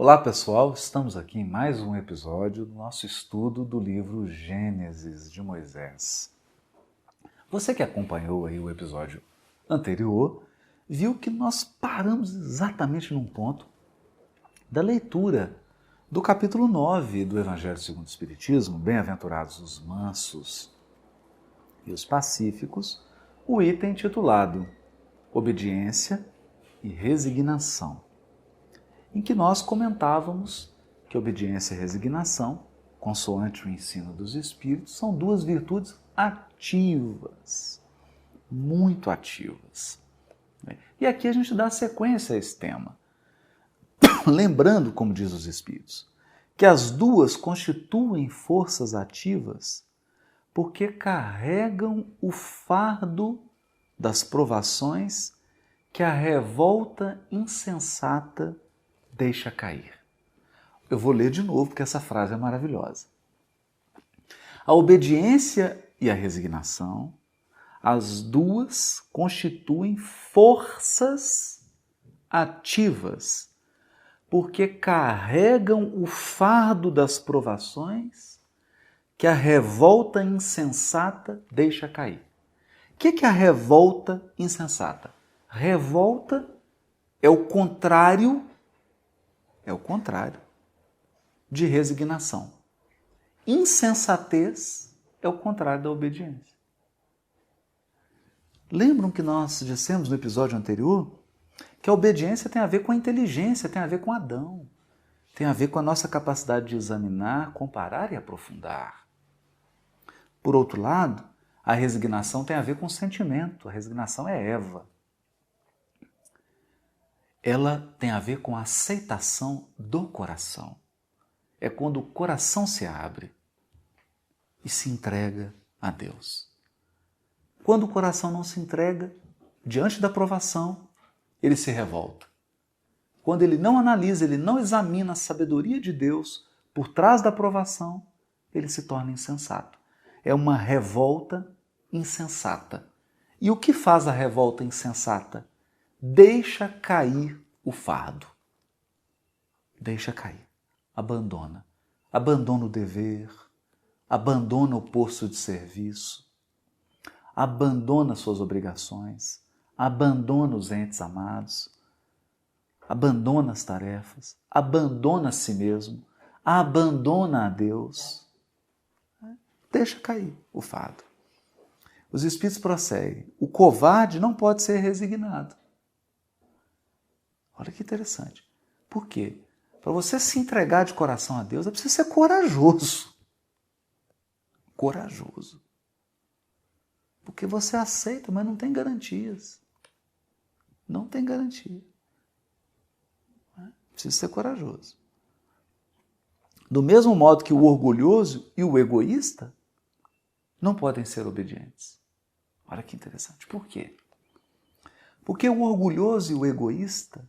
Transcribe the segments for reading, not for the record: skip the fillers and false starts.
Olá pessoal, estamos aqui em mais um episódio do nosso estudo do livro Gênesis de Moisés. Você que acompanhou aí o episódio anterior, viu que nós paramos exatamente num ponto da leitura do capítulo 9 do Evangelho segundo o Espiritismo, Bem-aventurados os mansos e os pacíficos, o item titulado Obediência e Resignação, em que nós comentávamos que obediência e resignação, consoante o ensino dos Espíritos, são duas virtudes ativas, muito ativas. E aqui a gente dá sequência a esse tema, lembrando, como diz os Espíritos, que as duas constituem forças ativas porque carregam o fardo das provações que a revolta insensata deixa cair. Eu vou ler de novo porque essa frase é maravilhosa. A obediência e a resignação, as duas constituem forças ativas, porque carregam o fardo das provações que a revolta insensata deixa cair. O que é a revolta insensata? Revolta é o contrário de resignação. Insensatez é o contrário da obediência. Lembram que nós dissemos no episódio anterior que a obediência tem a ver com a inteligência, tem a ver com Adão, tem a ver com a nossa capacidade de examinar, comparar e aprofundar. Por outro lado, a resignação tem a ver com o sentimento, a resignação é Eva. Ela tem a ver com a aceitação do coração. É quando o coração se abre e se entrega a Deus. Quando o coração não se entrega, diante da provação, ele se revolta. Quando ele não analisa, ele não examina a sabedoria de Deus por trás da provação, ele se torna insensato. É uma revolta insensata. E o que faz a revolta insensata? Deixa cair o fardo. Deixa cair. Abandona. Abandona o dever. Abandona o posto de serviço. Abandona suas obrigações. Abandona os entes amados. Abandona as tarefas. Abandona a si mesmo. Abandona a Deus. Deixa cair o fardo. Os Espíritos prosseguem. O covarde não pode ser resignado. Olha que interessante. Por quê? Para você se entregar de coração a Deus, é preciso ser corajoso. Corajoso. Porque você aceita, mas não tem garantias. Não tem garantia. Precisa ser corajoso. Do mesmo modo que o orgulhoso e o egoísta não podem ser obedientes. Olha que interessante. Por quê? Porque o orgulhoso e o egoísta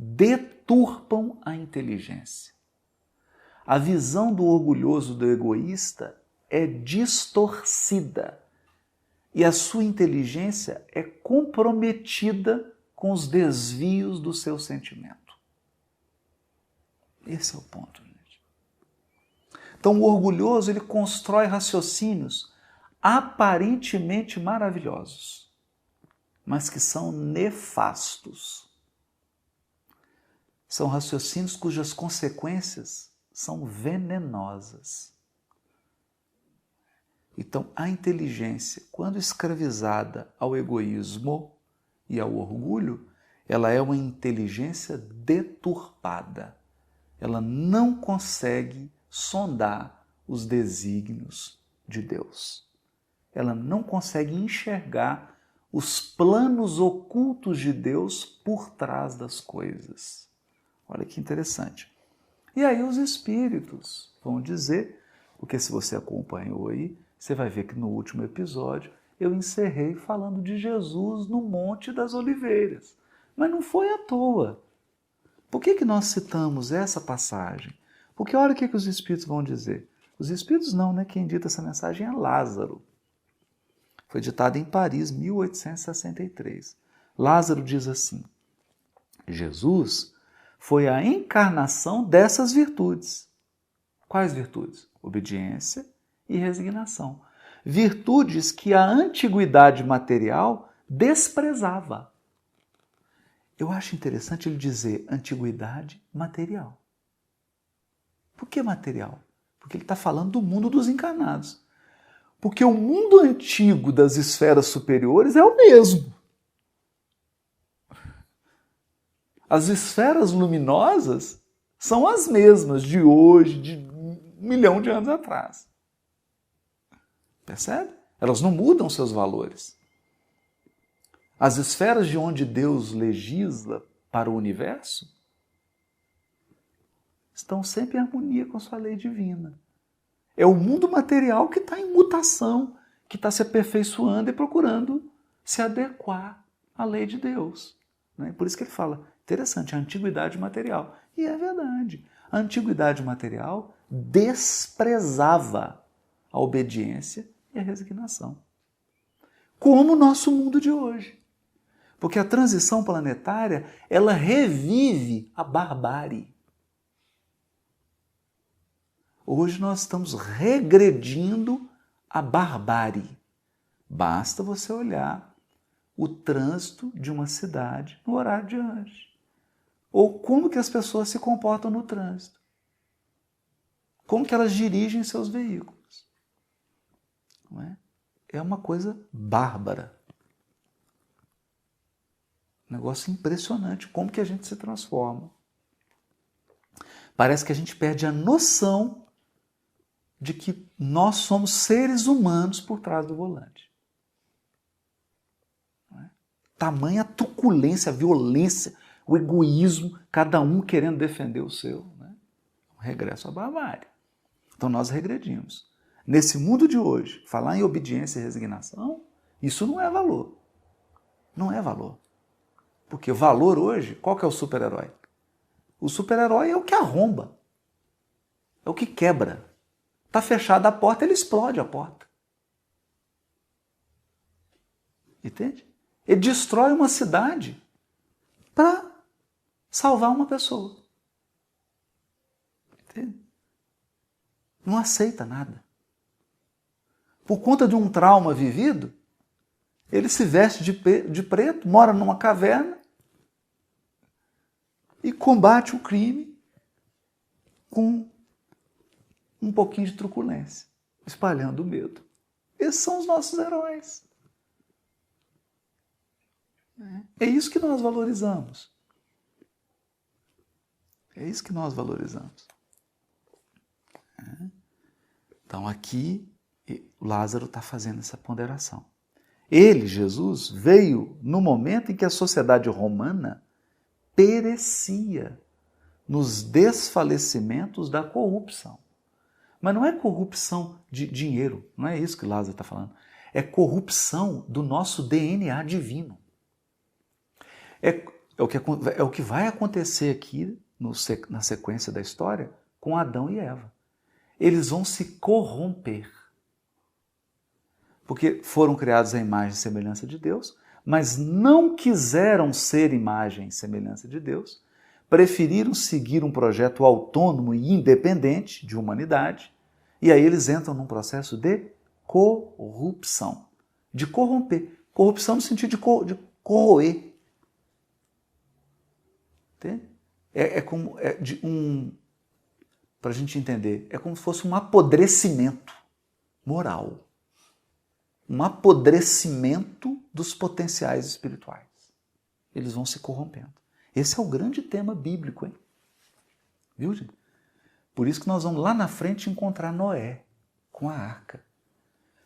deturpam a inteligência. A visão do orgulhoso e do egoísta é distorcida e a sua inteligência é comprometida com os desvios do seu sentimento. Esse é o ponto, gente. Então, o orgulhoso ele constrói raciocínios aparentemente maravilhosos, mas que são nefastos. São raciocínios cujas consequências são venenosas. Então, a inteligência, quando escravizada ao egoísmo e ao orgulho, ela é uma inteligência deturpada. Ela não consegue sondar os desígnios de Deus. Ela não consegue enxergar os planos ocultos de Deus por trás das coisas. Olha que interessante. E aí os Espíritos vão dizer, porque se você acompanhou aí, você vai ver que no último episódio eu encerrei falando de Jesus no Monte das Oliveiras. Mas não foi à toa. Por que nós citamos essa passagem? Porque olha o que os Espíritos vão dizer. Os Espíritos não, né? Quem dita essa mensagem é Lázaro. Foi ditado em Paris, 1863. Lázaro diz assim: Jesus foi a encarnação dessas virtudes. Quais virtudes? Obediência e resignação. Virtudes que a antiguidade material desprezava. Eu acho interessante ele dizer antiguidade material. Por que material? Porque ele está falando do mundo dos encarnados. Porque o mundo antigo das esferas superiores é o mesmo. As esferas luminosas são as mesmas de hoje, de 1 milhão de anos atrás. Percebe? Elas não mudam seus valores. As esferas de onde Deus legisla para o universo estão sempre em harmonia com a sua lei divina. É o mundo material que está em mutação, que está se aperfeiçoando e procurando se adequar à lei de Deus. Por isso que ele fala, interessante, a antiguidade material. E é verdade. A antiguidade material desprezava a obediência e a resignação. Como o nosso mundo de hoje. Porque a transição planetária, ela revive a barbárie. Hoje nós estamos regredindo à barbárie. Basta você olhar o trânsito de uma cidade no horário de hoje. Ou como que as pessoas se comportam no trânsito. Como que elas dirigem seus veículos. Não é? É uma coisa bárbara. Um negócio impressionante, como que a gente se transforma. Parece que a gente perde a noção de que nós somos seres humanos por trás do volante. Tamanha truculência, a violência, o egoísmo, cada um querendo defender o seu. Regresso à barbárie. Então nós regredimos. Nesse mundo de hoje, falar em obediência e resignação, isso não é valor. Não é valor. Porque valor hoje, qual que é o super-herói? O super-herói é o que arromba. É o que quebra. Está fechada a porta, ele explode a porta. Entende? Ele destrói uma cidade para salvar uma pessoa. Entende? Não aceita nada. Por conta de um trauma vivido, ele se veste de preto, mora numa caverna e combate o crime com um pouquinho de truculência, espalhando o medo. Esses são os nossos heróis. É isso que nós valorizamos. É isso que nós valorizamos. Então aqui Lázaro está fazendo essa ponderação. Ele, Jesus, veio no momento em que a sociedade romana perecia nos desfalecimentos da corrupção. Mas não é corrupção de dinheiro, não é isso que Lázaro está falando. É corrupção do nosso DNA divino. É o que vai acontecer aqui na sequência da história com Adão e Eva. Eles vão se corromper. Porque foram criados à imagem e semelhança de Deus, mas não quiseram ser imagem e semelhança de Deus, preferiram seguir um projeto autônomo e independente de humanidade, e aí eles entram num processo de corrupção, de corromper. Corrupção no sentido de corroer. Entende? Para a gente entender, é como se fosse um apodrecimento moral. Um apodrecimento dos potenciais espirituais. Eles vão se corrompendo. Esse é o grande tema bíblico, hein? Viu, gente? Por isso que nós vamos lá na frente encontrar Noé com a arca.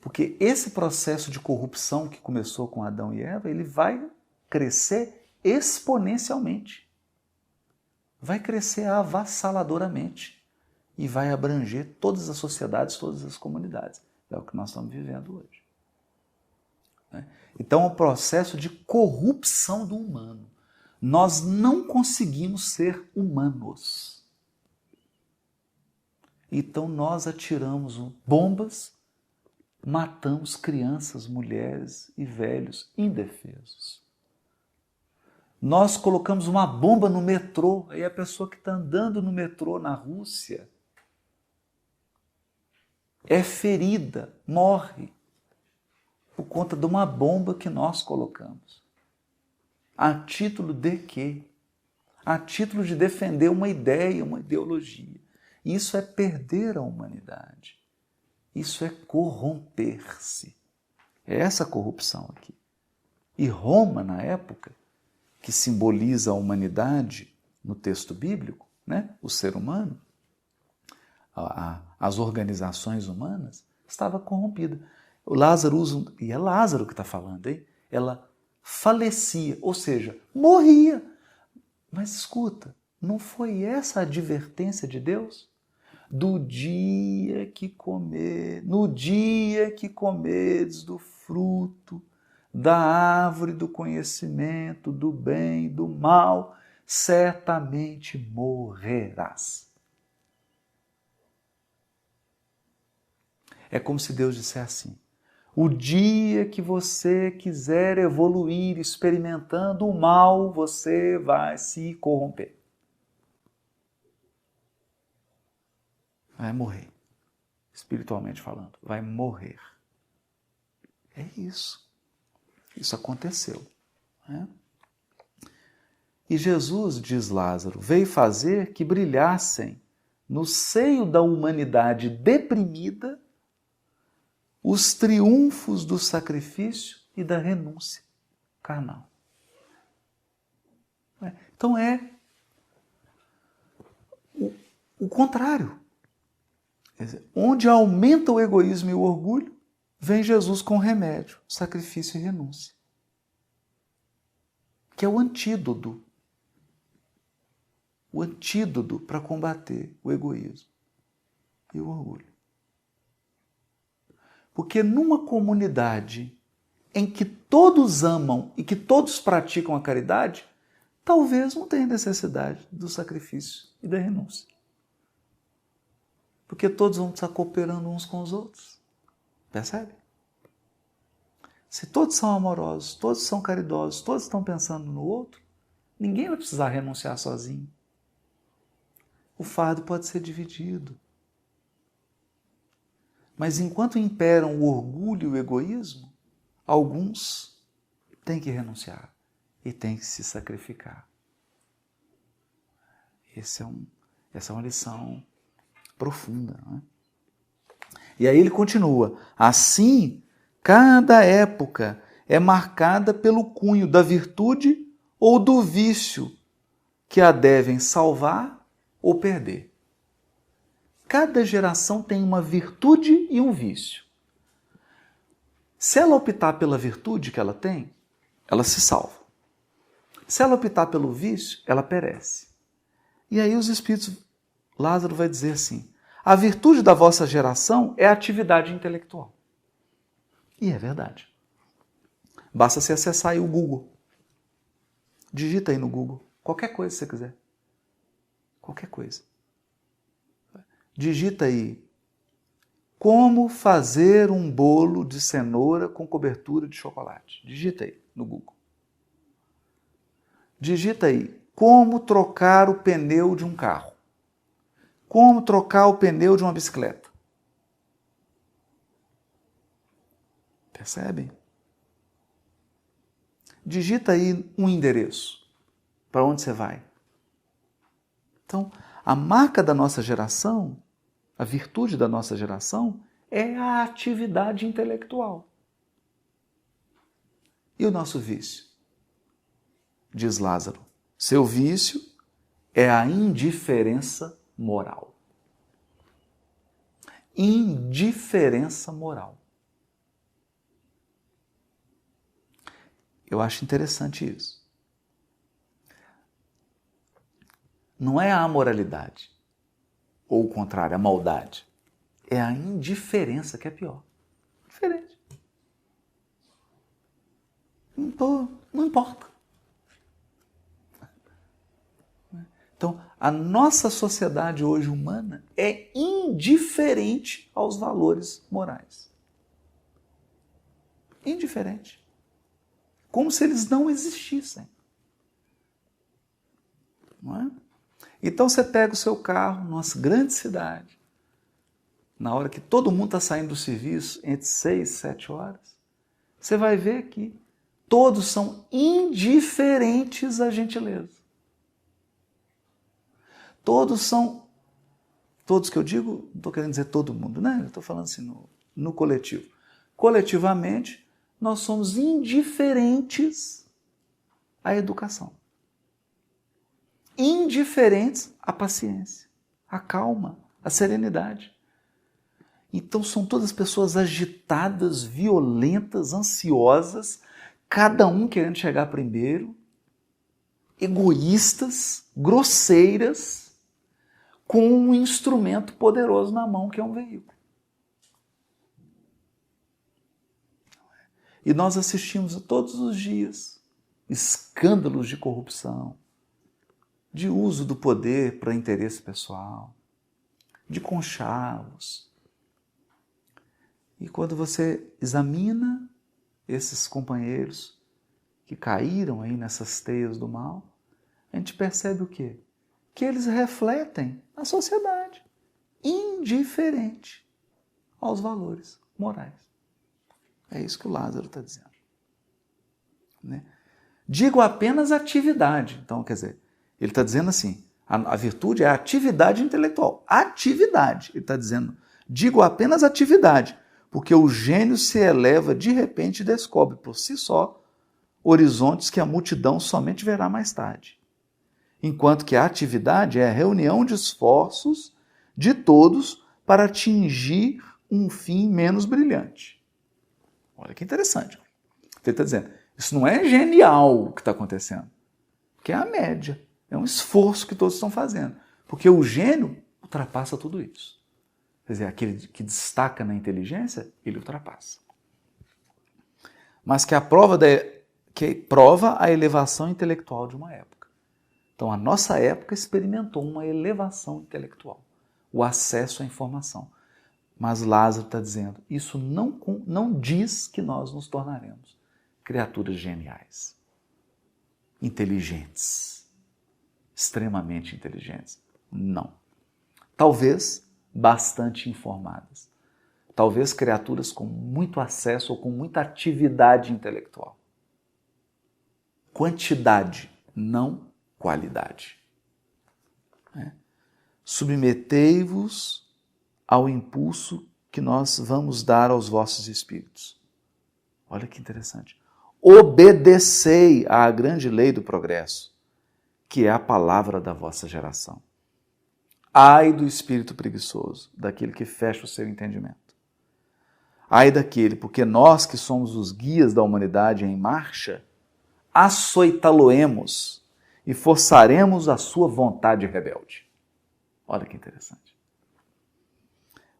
Porque esse processo de corrupção que começou com Adão e Eva, ele vai crescer exponencialmente. Vai crescer avassaladoramente. E vai abranger todas as sociedades, todas as comunidades. É o que nós estamos vivendo hoje. Então, é um processo de corrupção do humano. Nós não conseguimos ser humanos. Então, nós atiramos bombas, matamos crianças, mulheres e velhos indefesos. Nós colocamos uma bomba no metrô, aí a pessoa que está andando no metrô na Rússia é ferida, morre, por conta de uma bomba que nós colocamos. A título de quê? A título de defender uma ideia, uma ideologia. Isso é perder a humanidade. Isso é corromper-se. É essa corrupção aqui. E Roma, na época, que simboliza a humanidade no texto bíblico, né? O ser humano, as organizações humanas, estava corrompida. O Lázaro usa, e é Lázaro que está falando, hein? Ela falecia, ou seja, morria. Mas escuta, não foi essa a advertência de Deus? No dia que comeres do fruto da árvore do conhecimento do bem e do mal, certamente morrerás. É como se Deus dissesse assim: o dia que você quiser evoluir experimentando o mal, você vai se corromper. Vai morrer. Espiritualmente falando, vai morrer. É isso. Isso aconteceu. Né? E Jesus, diz Lázaro, veio fazer que brilhassem no seio da humanidade deprimida os triunfos do sacrifício e da renúncia carnal. Então é o contrário. Onde aumenta o egoísmo e o orgulho, vem Jesus com remédio, sacrifício e renúncia. Que é o antídoto. O antídoto para combater o egoísmo e o orgulho. Porque numa comunidade em que todos amam e que todos praticam a caridade, talvez não tenha necessidade do sacrifício e da renúncia. Porque todos vão estar cooperando uns com os outros. Percebe? Se todos são amorosos, todos são caridosos, todos estão pensando no outro, ninguém vai precisar renunciar sozinho. O fardo pode ser dividido. Mas enquanto imperam o orgulho e o egoísmo, alguns têm que renunciar e têm que se sacrificar. Essa é uma lição profunda. Não é? E aí ele continua. Assim, cada época é marcada pelo cunho da virtude ou do vício que a devem salvar ou perder. Cada geração tem uma virtude e um vício. Se ela optar pela virtude que ela tem, ela se salva. Se ela optar pelo vício, ela perece. E aí os espíritos, Lázaro vai dizer assim, a virtude da vossa geração é a atividade intelectual. E é verdade. Basta você acessar aí o Google. Digita aí no Google, qualquer coisa que você quiser. Qualquer coisa. Digita aí, como fazer um bolo de cenoura com cobertura de chocolate. Digita aí no Google. Digita aí, como trocar o pneu de um carro. Como trocar o pneu de uma bicicleta. Percebem? Digita aí um endereço. Para onde você vai? Então, a marca da nossa geração, a virtude da nossa geração, é a atividade intelectual. E o nosso vício? Diz Lázaro, seu vício é a indiferença moral. Indiferença moral. Eu acho interessante isso. Não é a amoralidade, ou o contrário, a maldade. É a indiferença que é pior. Diferente. Não importa. Então, a nossa sociedade hoje humana é indiferente aos valores morais. Indiferente. Como se eles não existissem. não é? Então você pega o seu carro numa grande cidade, na hora que todo mundo está saindo do serviço, entre 6 e 7 horas, você vai ver que todos são indiferentes à gentileza. Todos que eu digo, não estou querendo dizer todo mundo, né? Eu estou falando assim no coletivo. Coletivamente, nós somos indiferentes à educação. Indiferentes à paciência, à calma, à serenidade. Então são todas pessoas agitadas, violentas, ansiosas, cada um querendo chegar primeiro, egoístas, grosseiras, com um instrumento poderoso na mão que é um veículo. E nós assistimos todos os dias escândalos de corrupção, de uso do poder para interesse pessoal, de conchavos. E quando você examina esses companheiros que caíram aí nessas teias do mal, a gente percebe o quê? Que eles refletem a sociedade indiferente aos valores morais. É isso que o Lázaro está dizendo. Né? Digo apenas atividade. Então, quer dizer, ele está dizendo assim, a virtude é a atividade intelectual. Atividade. Ele está dizendo, digo apenas atividade, porque o gênio se eleva de repente e descobre por si só horizontes que a multidão somente verá mais tarde. Enquanto que a atividade é a reunião de esforços de todos para atingir um fim menos brilhante. Olha que interessante. Ele está dizendo, isso não é genial o que está acontecendo, porque é a média, é um esforço que todos estão fazendo, porque o gênio ultrapassa tudo isso. Quer dizer, aquele que destaca na inteligência, ele ultrapassa. Mas que prova a elevação intelectual de uma época. Então, a nossa época experimentou uma elevação intelectual, o acesso à informação. Mas Lázaro está dizendo, isso não diz que nós nos tornaremos criaturas geniais, inteligentes, extremamente inteligentes. Não. Talvez bastante informadas. Talvez criaturas com muito acesso ou com muita atividade intelectual. Quantidade, não qualidade. Submetei-vos ao impulso que nós vamos dar aos vossos espíritos. Olha que interessante. Obedecei à grande lei do progresso, que é a palavra da vossa geração. Ai do espírito preguiçoso, daquele que fecha o seu entendimento. Ai daquele, porque nós que somos os guias da humanidade em marcha, açoitá-lo-emos e forçaremos a sua vontade rebelde. Olha que interessante.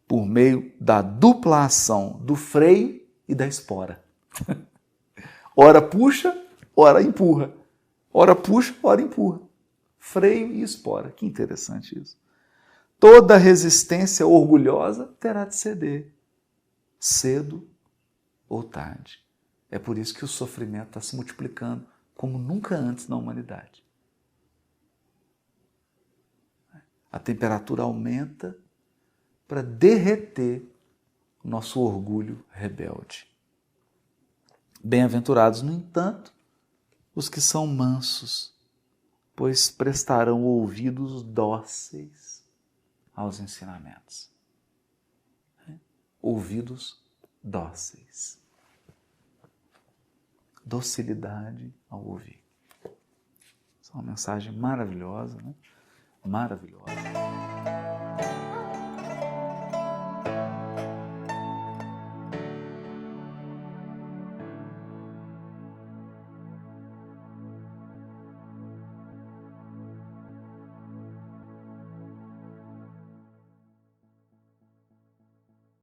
Por meio da dupla ação do freio e da espora. Ora puxa, ora empurra. Ora puxa, ora empurra. Freio e espora. Que interessante isso. Toda resistência orgulhosa terá de ceder, cedo ou tarde. É por isso que o sofrimento está se multiplicando como nunca antes na humanidade. A temperatura aumenta para derreter o nosso orgulho rebelde. Bem-aventurados, no entanto, os que são mansos, pois prestarão ouvidos dóceis aos ensinamentos. Ouvidos dóceis. Docilidade ao ouvir. Essa é uma mensagem maravilhosa, né? Maravilhosa.